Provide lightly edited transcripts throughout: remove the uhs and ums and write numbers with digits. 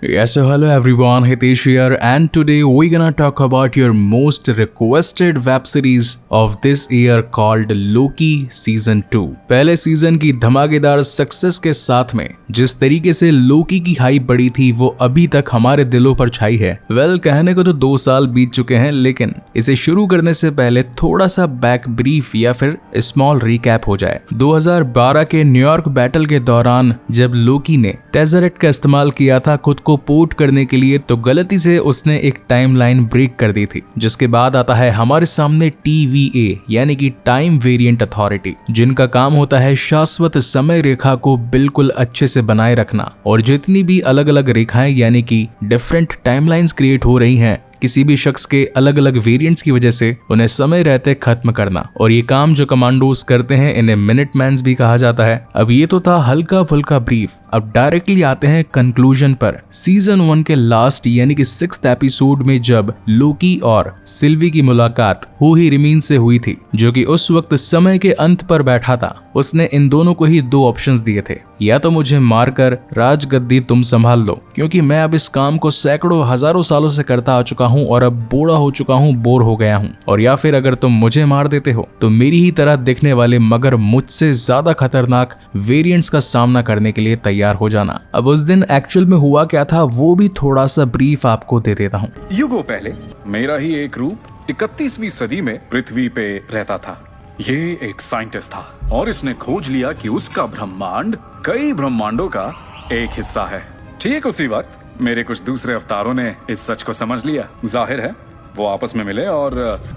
Yes, so hello everyone, Hitesh here, and today we're gonna talk about your most requested web series of this year called Loki Season 2। पहले season की धमाकेदार success के साथ में जिस तरीके से लोकी की हाइप बढ़ी थी वो अभी तक हमारे दिलों पर छाई है। कहने को तो 2 साल बीत चुके हैं, लेकिन इसे शुरू करने से पहले थोड़ा सा बैक ब्रीफ या फिर स्मॉल रिकैप हो जाए। 2012 के न्यूयॉर्क बैटल के दौरान जब लोकी ने टेज़रेट का इस्तेमाल किया था खुद को पोर्ट करने के लिए, तो गलती से उसने एक टाइमलाइन ब्रेक कर दी थी, जिसके बाद आता है हमारे सामने TVA यानी कि टाइम वेरिएंट अथॉरिटी, जिनका काम होता है शाश्वत समय रेखा को बिल्कुल अच्छे से बनाए रखना। और जितनी भी अलग अलग रेखाएं यानी कि डिफरेंट टाइमलाइंस क्रिएट हो रही हैं किसी भी शख्स के अलग अलग वेरिएंट्स की वजह से, उन्हें समय रहते खत्म करना। और ये काम जो कमांडोज करते हैं इन्हें मिनटमैन्स भी कहा जाता है। अब ये तो था हल्का फुल्का ब्रीफ, अब डायरेक्टली आते हैं कंक्लूजन पर। सीजन 1 के लास्ट यानी कि 6th एपिसोड में जब लोकी और सिल्वी की मुलाकात हू ही रिमीन्स से हुई थी, जो कि उस वक्त समय के अंत पर बैठा था, उसने इन दोनों को ही 2 ऑप्शंस दिए थे, या तो मुझे मारकर राजगद्दी तुम संभाल लो क्योंकि मैं अब इस काम को सैकड़ों हजारों सालों से करता आ चुका हूँ और अब बूढ़ा हो चुका हूँ, बोर हो गया हूँ, और या फिर अगर तुम मुझे मार देते हो तो मेरी ही तरह दिखने वाले मगर मुझसे ज्यादा खतरनाक वेरिएंट्स का सामना करने के लिए तैयार हो जाना। अब उस दिन एक्चुअल में हुआ क्या था वो भी थोड़ा सा ब्रीफ आपको दे देता हूँ। युगों पहले मेरा ही एक रूप 31वीं सदी में पृथ्वी पे रहता था। ये एक साइंटिस्ट था और इसने खोज लिया कि उसका ब्रह्मांड कई ब्रह्मांडों का एक हिस्सा है। ठीक उसी वक्त मेरे कुछ दूसरे अवतारों ने इस सच को समझ लिया। जाहिर है वो आपस में मिले और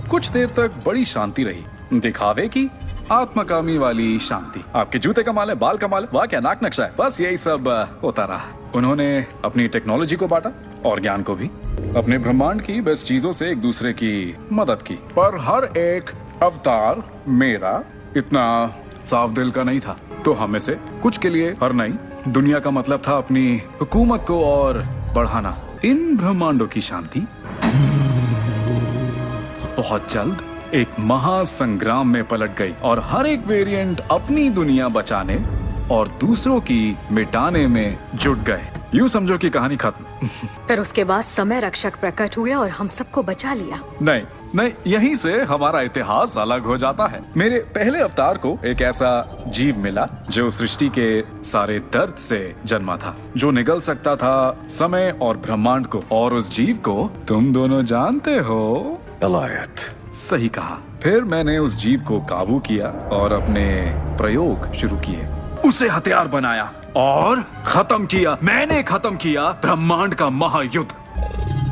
कुछ देर तक बड़ी शांति रही, दिखावे की आत्मकामी वाली शांति। आपके जूते कमाल है, बाल कमाल है, वाह क्या नाक नक्शा है, बस यही सब होता रहा। उन्होंने अपनी टेक्नोलॉजी को बांटा और ज्ञान को भी, अपने ब्रह्मांड की बेस्ट चीजों से एक दूसरे की मदद की। पर हर एक अवतार मेरा इतना साफ दिल का नहीं था, तो हमें से कुछ के लिए हर नई दुनिया का मतलब था अपनी हुकूमत को और बढ़ाना। इन ब्रह्मांडों की शांति बहुत जल्द एक महासंग्राम में पलट गई और हर एक वेरिएंट अपनी दुनिया बचाने और दूसरों की मिटाने में जुट गए। यूं समझो कि कहानी खत्म। फिर उसके बाद समय रक्षक प्रकट हुए और हम सबको बचा लिया। नहीं, यहीं से हमारा इतिहास अलग हो जाता है। मेरे पहले अवतार को एक ऐसा जीव मिला जो सृष्टि के सारे दर्द से जन्मा था, जो निगल सकता था समय और ब्रह्मांड को, और उस जीव को तुम दोनों जानते हो, गलायत। सही कहा। फिर मैंने उस जीव को काबू किया और अपने प्रयोग शुरू किए, उसे हथियार बनाया और मैंने खत्म किया ब्रह्मांड का महायुद्ध।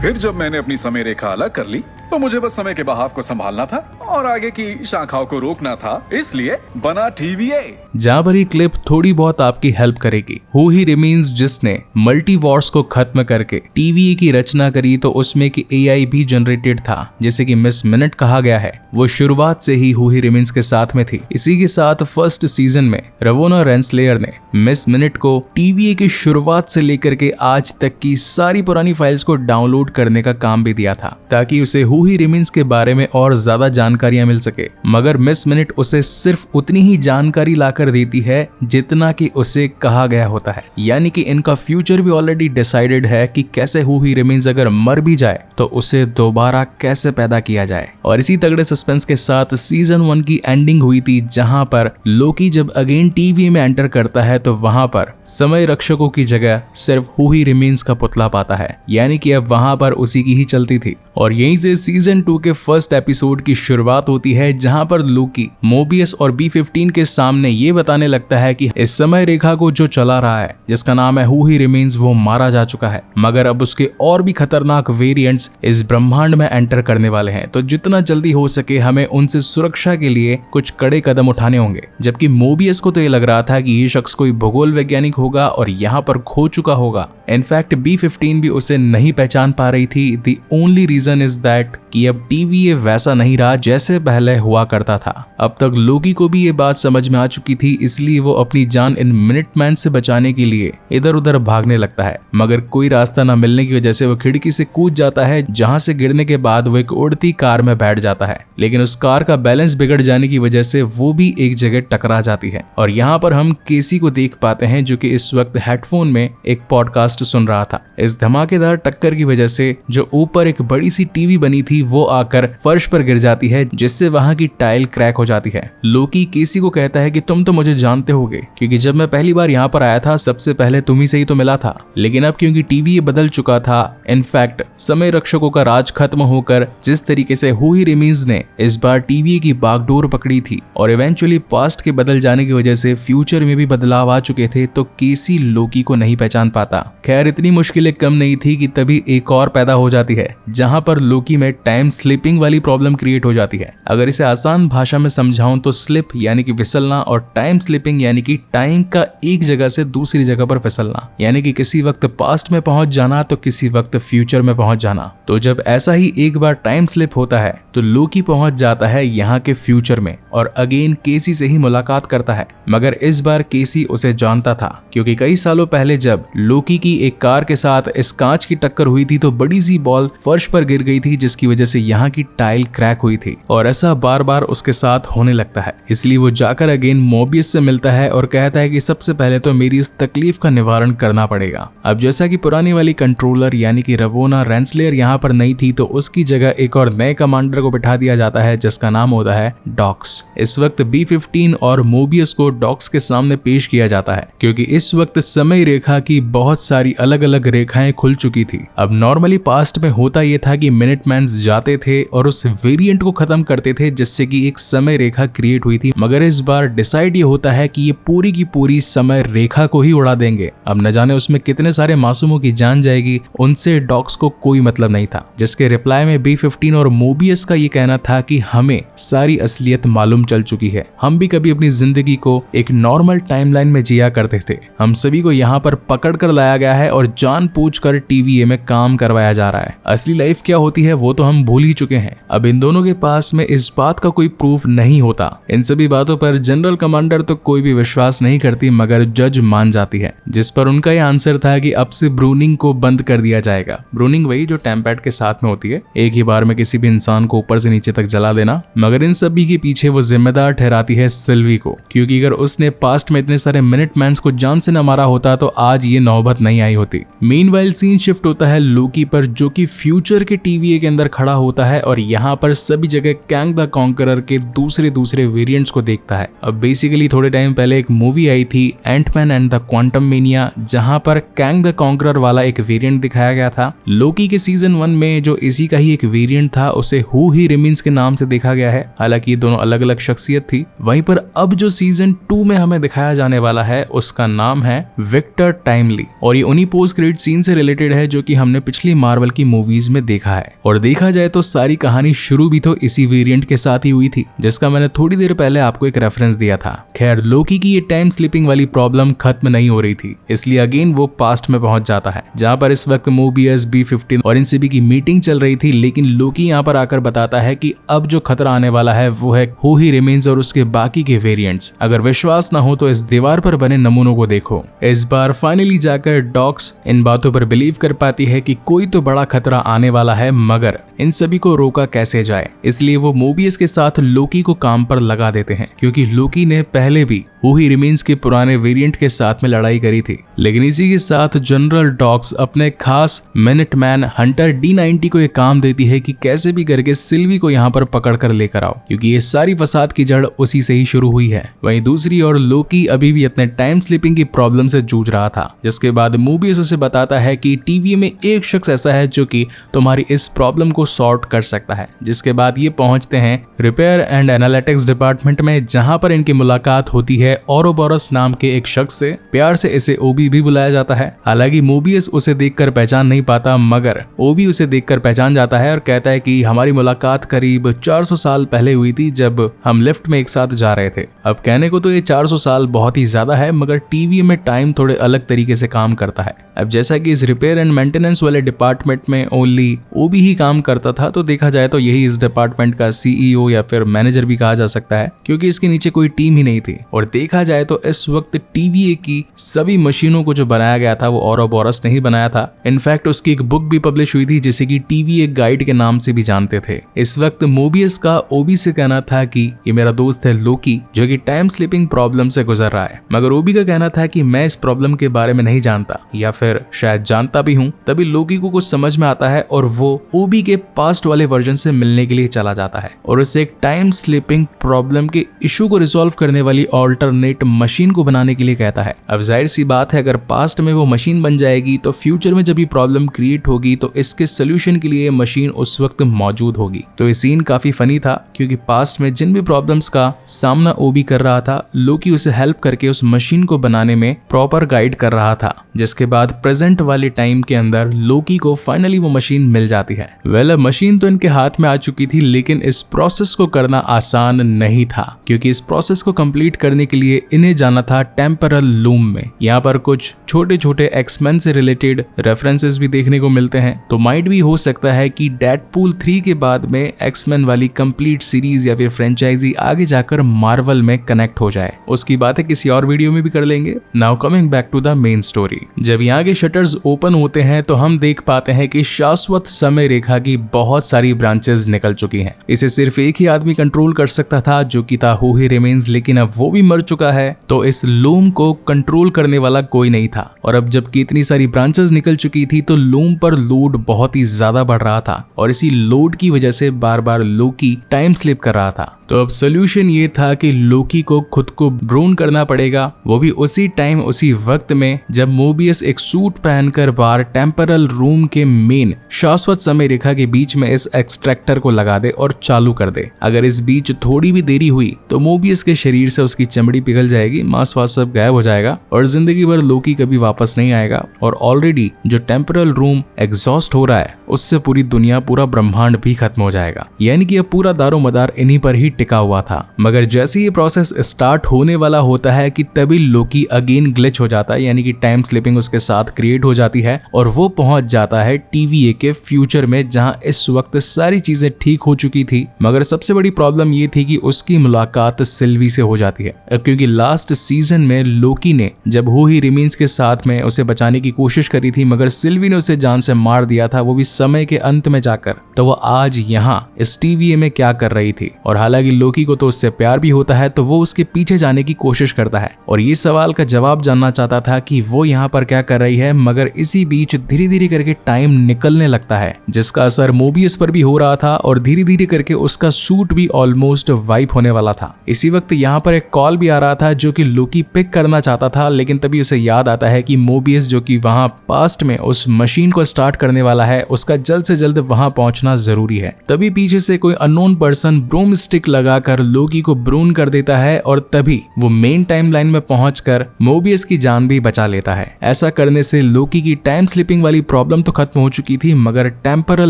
फिर जब मैंने अपनी समय रेखा अलग कर ली तो मुझे बस समय के बहाव को संभालना था और आगे की शाखाओं को रोकना था, इसलिए बना TVA। जहाँ पर ये क्लिप थोड़ी बहुत आपकी हेल्प करेगी। हू ही रिमीन्स जिसने मल्टीवर्स को खत्म करके TVA की रचना करी, तो उसमें की AI भी जनरेटेड था जैसे कि मिस मिनट कहा गया है, वो शुरुआत से ही हू ही रिमीन्स के साथ में थी। इसी के साथ फर्स्ट सीजन में रवोना रेंसलेयर ने मिस मिनट को TVA की शुरुआत से लेकर के आज तक की सारी पुरानी फाइल्स को डाउनलोड करने का काम भी दिया था, ताकि उसे हू ही रिमीन्स के बारे में और ज्यादा जानकारियां मिल सके। मगर मिस मिनट उसे सिर्फ उतनी ही जानकारी लाकर देती है जितना कि उसे कहा गया होता है, यानी कि इनका फ्यूचर भी ऑलरेडी डिसाइडेड है कि कैसे हू ही रिमीन्स अगर मर भी जाए तो उसे दोबारा कैसे पैदा किया जाए। और इसी तगड़े सस्पेंस के साथ सीजन 1 की एंडिंग हुई थी, जहां पर लोकी जब अगेन TVA में एंटर करता है तो वहां पर समय रक्षकों की जगह सिर्फ हू ही रिमीन्स का पुतला पाता है, यानी कि अब वहां पर उसी की ही चलती थी। और यहीं से सीजन 2 के फर्स्ट एपिसोड की शुरुआत होती है, जहां पर लोकी मोबियस और B15 के सामने ये बताने लगता है कि इस समय रेखा को जो चला रहा है, जिसका नाम है हू ही रिमेन्स, वो मारा जा चुका है, मगर अब उसके और भी खतरनाक वेरिएंट्स इस ब्रह्मांड में एंटर करने वाले हैं, तो जितना जल्दी हो सके हमें उनसे सुरक्षा के लिए कुछ कड़े कदम उठाने होंगे। जबकि मोबियस को तो ये लग रहा था कि ये शख्स कोई भूगोल वैज्ञानिक होगा और यहाँ पर खो चुका होगा। इनफैक्ट B15 भी उसे नहीं पहचान पा रही थी। The only reason is that कि अब TVA वैसा नहीं रहा जैसे पहले हुआ करता था। अब तक लोकी को भी ये बात समझ में आ चुकी थी, इसलिए वो अपनी जान इन मिनटमैन से बचाने के लिए इधर उधर भागने लगता है, मगर कोई रास्ता न मिलने की वजह से वो खिड़की से कूद जाता है, जहां से गिरने के बाद वो एक उड़ती कार में बैठ जाता है। लेकिन उस कार का बैलेंस बिगड़ जाने की वजह से वो भी एक जगह टकरा जाती है और यहाँ पर हम केसी को देख पाते हैं जो कि इस वक्त हेडफोन में एक पॉडकास्ट सुन रहा था। इस धमाकेदार टक्कर की वजह से जो ऊपर एक बड़ी सी टीवी बनी थी वो आकर फर्श पर गिर जाती है, जिससे वहां की टाइल क्रैक हो जाती है। लोकी केसी को कहता है कि तुम तो मुझे जानते होगे, क्योंकि जब मैं पहली बार यहाँ पर आया था सबसे पहले तुम ही से ही तो मिला था, लेकिन अब क्योंकि टीवी बदल चुका था, इनफैक्ट समय रक्षकों का राज खत्म होकर जिस तरीके से हुई रिमीज ने इस बार टीवी की बागडोर पकड़ी थी और इवेंचुअली पास्ट के बदल जाने की वजह से फ्यूचर में भी बदलाव आ चुके थे, तो केसी लोकी को नहीं पहचान पाता। खैर इतनी मुश्किलें कम नहीं थी कि तभी एक और पैदा हो जाती है, जहां पर लोकी में टाइम स्लिपिंग वाली प्रॉब्लम क्रिएट हो जाती है। अगर इसे आसान भाषा में समझाऊं तो स्लिप यानी कि फिसलना और टाइम स्लिपिंग यानी कि टाइम का एक जगह से दूसरी जगह पर फिसलना, यानी कि किसी वक्त पास्ट में पहुंच जाना तो किसी वक्त फ्यूचर में पहुंच जाना। तो जब ऐसा ही एक बार टाइम स्लिप होता है तो लोकी पहुंच जाता है यहाँ के फ्यूचर में और अगेन केसी से ही मुलाकात करता है, मगर इस बार केसी उसे जानता था, क्योंकि कई सालों पहले जब लोकी की एक कार के साथ इस कांच की टक्कर हुई थी तो बड़ी सी बॉल फर्श पर गिर गई थी, जिसकी वजह से यहाँ की टाइल क्रैक हुई थी और ऐसा बार बार उसके साथ होने लगता है। इसलिए वो जाकर अगेन मोबियस से मिलता है और कहता है कि सबसे पहले तो मेरी इस तकलीफ का निवारण करना पड़ेगा। अब जैसा कि पुरानी वाली कंट्रोलर यानी कि रवोना रेंसलेयर यहाँ पर नहीं थी, तो उसकी जगह एक और नए कमांडर को बिठा दिया जाता है जिसका नाम होता है डॉक्स। इस वक्त B-15 और मोबियस को डॉक्स के सामने पेश किया जाता है, क्योंकि इस वक्त समय रेखा की बहुत सारी अलग अलग रेखाएं खुल चुकी थी। अब नॉर्मली पास्ट में होता यह था कि मिनटमैन्स जाते थे और उस वेरिएंट को खत्म करते थे जिससे कि एक समय रेखा क्रिएट हुई थी, मगर इस बार डिसाइड ये होता है कि ये पूरी की पूरी समय रेखा को ही उड़ा देंगे। अब न जाने उसमें कितने सारे मासूमों की जान जाएगी, उनसे डॉक्स को कोई मतलब नहीं था, जिसके रिप्लाई में B-15 और मोबियस का ये कहना था कि हमें सारी असलियत मालूम चल चुकी है, हम भी कभी अपनी जिंदगी को एक नॉर्मल टाइमलाइन में जिया करते थे, हम सभी को यहाँ पर पकड़ कर लाया गया है और जानबूझकर TVA में काम करवाया जा रहा है। असली लाइफ क्या होती है वो तो हम भूल ही चुके हैं। अब इन दोनों के पास में इस बात का कोई प्रूफ नहीं होता। इन सभी बातों पर जनरल कमांडर तो कोई भी विश्वास नहीं करती, मगर जज मान जाती है, जिस पर उनका यह आंसर था कि अब से ब्रूनिंग को बंद कर दिया जाएगा। ब्रूनिंग वही जो टेम्पैड के साथ में होती है, एक ही बार में किसी भी इंसान को ऊपर से नीचे तक जला देना। मगर इन सभी के पीछे वो जिम्मेदार ठहराती है सिल्वी को, क्योंकि अगर उसने पास्ट में इतने सारे मिनटमैन्स को जान से न मारा होता तो आज ये नौबत नहीं आई होती। मीनवाइल सीन शिफ्ट होता है लोकी पर, जो कि फ्यूचर के TVA के अंदर खड़ा होता है और यहाँ पर सभी जगह कैंग द कॉन्करर के दूसरे वेरिएंट्स को देखता है। अब बेसिकली थोड़े टाइम पहले एक मूवी आई थी ant man and the quantum mania, जहां पर कैंग द कॉन्करर वाला एक वेरिएंट दिखाया गया था। लोकी के सीजन 1 में जो इसी का ही एक वेरिएंट था उसे हु ही रिमेन्स के नाम से देखा गया है, हालांकि ये दोनों अलग अलग शख्सियत थी। वहीं पर अब जो सीजन 2 में हमें दिखाया जाने वाला है उसका नाम है विक्टर टाइमली, और ये उन्हीं पोस्ट क्रेडिट सीन से रिलेटेड है जो कि हमने पिछली मार्वल की मूवीज में देखा है। और देखा जाए तो सारी कहानी शुरू भी तो इसी वेरिएंट के साथ ही हुई थी, जिसका मैंने थोड़ी देर पहले आपको एक रेफरेंस दिया था। खैर लोकी की ये टाइम स्लिपिंग वाली प्रॉब्लम खत्म नहीं हो रही थी, इसलिए अगेन वो पास्ट में पहुंच जाता है, जहां पर इस वक्त मोबियस, B-15 और इन सभी की मीटिंग चल रही थी। लेकिन लोकी यहाँ पर आकर बताता है कि अब जो खतरा आने वाला है वो है हु ही रिमेन्स और उसके बाकी के वेरिएंट्स। अगर विश्वास ना हो तो इस दीवार पर बने नमूनों को देखो। इस बार फाइनली जाकर डॉक्स इन बातों पर बिलीव कर पाती है कि कोई तो बड़ा खतरा आने वाला है, मगर इन सभी को रोका कैसे जाए। इसलिए वो मोबियस के साथ लोकी को काम पर लगा देते हैं, क्योंकि लोकी ने पहले भी हु ही रिमेन्स के पुराने वेरिएंट के साथ में लड़ाई करी थी। लेकिन इसी के साथ जनरल डॉक्स अपने खास मिनटमैन हंटर D-90 को एक काम देती है कि कैसे भी करके सिल्वी को यहाँ पर पकड़ कर लेकर आओ, क्योंकि ये सारी फसाद की जड़ उसी से ही शुरू हुई है। वहीं दूसरी ओर लोकी अभी भी अपने टाइम स्लिपिंग की प्रॉब्लम से जूझ रहा था, जिसके बाद मोबियस उसे बताता है कि TVA में एक शख्स ऐसा है जो कि तुम्हारी इस प्रॉब्लम को सॉर्ट कर सकता है। जिसके बाद ये पहुंचते हैं रिपेयर एंड एनालिटिक्स डिपार्टमेंट में, जहां पर इनकी मुलाकात होती है ओरोबोरस नाम के एक शख्स से। प्यार से इसे ओबी भी बुलाया जाता है। हालांकि मोबियस उसे देखकर पहचान नहीं पाता, मगर ओबी उसे देखकर पहचान जाता है और कहता है कि हमारी मुलाकात करीब 400 साल पहले हुई थी, जब हम लिफ्ट में एक साथ जा रहे थे। अब कहने को तो ये 400 साल बहुत ही ज्यादा है, मगर TVA में टाइम थोड़े अलग तरीके से काम करता है। अब जैसा कि इस रिपेयर एंड मेंटेनेंस वाले डिपार्टमेंट में ओनली ओबी ही काम करता था, तो देखा जाए तो यही इस डिपार्टमेंट का सीईओ या फिर मैनेजर भी कहा जा सकता है, क्योंकि इसके नीचे कोई टीम ही नहीं थी। और देखा जाए तो इस वक्त टीवीए की सभी मशीनों को जो बनाया गया था वो औरोबोरस ने ही बनाया था। इनफैक्ट उसकी एक बुक भी पब्लिश हुई थी जिसे कि टीवीए गाइड के नाम से भी जानते थे। इस वक्त मोबियस का ओबी से कहना था कि ये मेरा दोस्त है लोकी, जो कि टाइम स्लिपिंग प्रॉब्लम से गुजर रहा है, मगर ओबी का कहना था कि मैं इस प्रॉब्लम के बारे में नहीं जानता, या फिर शायद जानता भी हूं। तभी लोकी को कुछ समझ में आता है और वो ओबी के पास्ट वाले वर्जन से मिलने के लिए चला जाता है और उसे एक टाइम स्लिपिंग प्रॉब्लम के इशू को रिजॉल्व करने वाली ऑल्टरनेट मशीन को बनाने के लिए कहता है। अब जाहिर सी बात है, अगर पास्ट में वो मशीन बन जाएगी तो फ्यूचर में जब ये प्रॉब्लम क्रिएट होगी तो इसके सोल्यूशन के लिए मशीन उस वक्त मौजूद होगी। तो ये सीन काफी फनी था, क्योंकि पास्ट में जिन भी प्रॉब्लम्स का सामना ओबी कर रहा था, लोकी उसे हेल्प करके उस मशीन को बनाने में प्रॉपर गाइड कर रहा था, जिसके बाद प्रेजेंट वाले टाइम के अंदर लोकी को फाइनली वो मशीन मिल जाती है। वेल, मशीन तो इनके हाथ में आ चुकी थी, लेकिन इस प्रोसेस को करना आसान नहीं था, क्योंकि इस प्रोसेस को कंप्लीट करने के लिए इन्हें जाना था टेम्परल लूम में। यहाँ पर कुछ छोटे छोटे एक्समैन से रिलेटेड रेफरेंसेस भी देखने को मिलते हैं, तो माइट भी हो सकता है कि डेडपूल 3 के बाद में एक्समैन वाली कंप्लीट सीरीज या फिर फ्रेंचाइजी आगे जाकर मार्वल में कनेक्ट हो जाए। उसकी बातें किसी और वीडियो में भी कर लेंगे। Now coming back to the main story. जब यहाँ के शटर्स ओपन होते हैं तो हम देख पाते हैं कि शाश्वत समय रेखा की बहुत सारी ब्रांचेस निकल चुकी हैं। इसे सिर्फ एक ही आदमी कंट्रोल कर सकता था, जो कि था हू ही रिमेन्स, लेकिन अब वो भी मर चुका है, तो इस लूम को कंट्रोल करने वाला कोई नहीं था। और अब जबकि इतनी सारी ब्रांचेस निकल चुकी थी तो लूम पर लोड बहुत ही ज्यादा बढ़ रहा था, और इसी लोड की वजह से बार बार लोकी टाइम स्लिप कर रहा था। तो अब सोल्यूशन ये था कि लोकी को खुद को ब्रून करना पड़ेगा, वो भी उसी टाइम उसी वक्त में जब मोबियस एक सूट पहनकर बाहर टेम्परल रूम के मेन शाश्वत समय रेखा के बीच में इस एक्सट्रैक्टर को लगा दे और चालू कर दे। अगर इस बीच थोड़ी भी देरी हुई तो मोबियस के शरीर से उसकी चमड़ी पिघल जाएगी, मांस वास सब गायब हो जाएगा और जिंदगी भर लोकी कभी वापस नहीं आएगा। और ऑलरेडी जो टेम्परल रूम एग्जॉस्ट हो रहा है उससे पूरी दुनिया, पूरा ब्रह्मांड भी खत्म हो जाएगा। यानी कि अब पूरा दारोमदार इन्हीं पर ही टिका हुआ था। मगर जैसे ये प्रोसेस स्टार्ट होने वाला होता है कि तभी लोकी अगेन ग्लिच हो जाता है, यानी कि टाइम स्लिपिंग उसके साथ क्रिएट हो जाती है और वो पहुंच जाता है टीवीए के फ्यूचर में, जहां इस वक्त सारी चीजें ठीक हो चुकी थी। मगर सबसे बड़ी प्रॉब्लम ये थी कि उसकी मुलाकात सिल्वी से हो जाती है, क्योंकि लास्ट सीजन में लोकी ने जब हू ही रिमेन्स के साथ में उसे बचाने की कोशिश करी थी, मगर सिल्वी ने उसे जान से मार दिया था, वो भी समय के अंत में जाकर। तो वो आज यहाँ इस टीवीए में क्या कर रही थी? और हालांकि लोकी को तो उससे प्यार भी होता है, तो वो उसके पीछे जाने की कोशिश करता है और ये सवाल का जवाब जानना चाहता था कि वो यहाँ पर क्या कर रही है। मगर इसी बीच धीरे धीरे करके टाइम निकलने लगता है, जिसका असर मोबियस पर भी हो रहा था और धीरे धीरे करके उसका सूट भी ऑलमोस्ट वाइप होने वाला था। इसी वक्त यहाँ पर एक कॉल भी आ रहा था जो कि लोकी पिक करना चाहता था, लेकिन तभी उसे याद आता है कि मोबियस जो कि वहाँ पास्ट में उस मशीन को स्टार्ट करने वाला है, उसका जल्द से जल्द वहां पहुंचना जरूरी है। तभी पीछे से कोई अननोन पर्सन ब्रूम स्टिक लगाकर लोकी को ब्रून कर देता है और तभी वो मेन टाइमलाइन में पहुंचकर मोबियस की जान भी बचा लेता है। ऐसा करने से लोकी की टाइम स्लिपिंग वाली प्रॉब्लम तो खत्म हो चुकी थी, मगर टेम्परल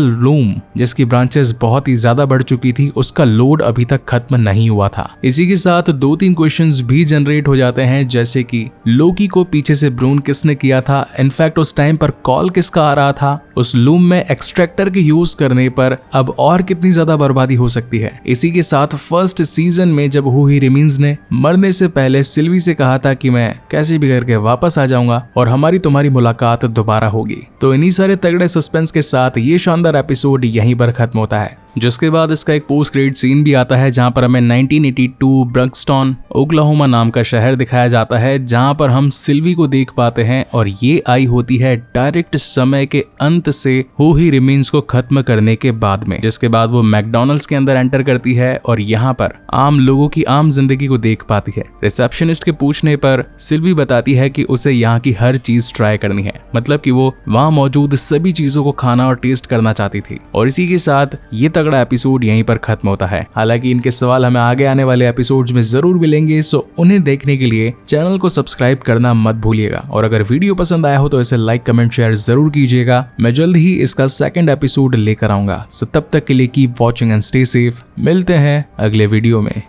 लूम जिसकी ब्रांचेस बहुत ही ज्यादा बढ़ चुकी थी, उसका लोड अभी तक खत्म नहीं हुआ था। इसी के साथ 2-3 क्वेश्चंस भी जनरेट हो जाते हैं, जैसे कि लोकी को पीछे से ब्रून किसने किया था, इनफैक्ट उस टाइम पर कॉल किसका आ रहा था, उस लूम में एक्सट्रैक्टर के यूज करने पर अब और कितनी ज्यादा बर्बादी हो सकती है। इसी के साथ फर्स्ट सीजन में जब हू ही रिमेन्स ने मरने से पहले सिल्वी से कहा था कि मैं कैसे भी करके वापस आ जाऊंगा और हमारी तुम्हारी मुलाकात दोबारा होगी। तो इन्हीं सारे तगड़े सस्पेंस के साथ ये शानदार एपिसोड यहीं पर खत्म होता है, जिसके बाद इसका एक पोस्ट क्रेडिट सीन भी आता है जहां पर हमें 1982 ब्रंक्सटन ओक्लाहोमा नाम का शहर दिखाया जाता है, जहां पर हम सिल्वी को देख पाते हैं और ये आई होती है डायरेक्ट समय के अंत से हू ही रिमेन्स को खत्म करने के बाद में, जिसके बाद वो मैकडॉनल्ड्स के अंदर एंटर करती है और यहाँ पर आम लोगों की आम जिंदगी को देख पाती है। रिसेप्शनिस्ट के पूछने पर सिल्वी बताती है कि उसे यहाँ की हर चीज ट्राई करनी है, मतलब कि वो वहाँ मौजूद सभी चीजों को खाना और टेस्ट करना चाहती थी। और इसी के साथ ये तगड़ा एपिसोड यहीं पर खत्म होता है। हालांकि इनके सवाल हमें आगे आने वाले एपिसोड्स में जरूर मिलेंगे, सो उन्हें देखने के लिए चैनल को सब्सक्राइब करना मत भूलिएगा। और अगर वीडियो पसंद आया हो तो इसे लाइक, कमेंट, शेयर जरूर कीजिएगा। मैं जल्द ही इसका सेकंड एपिसोड लेकर आऊंगा। सो तब तक के लिए keep watching and stay safe. मिलते हैं अगले वीडियो में।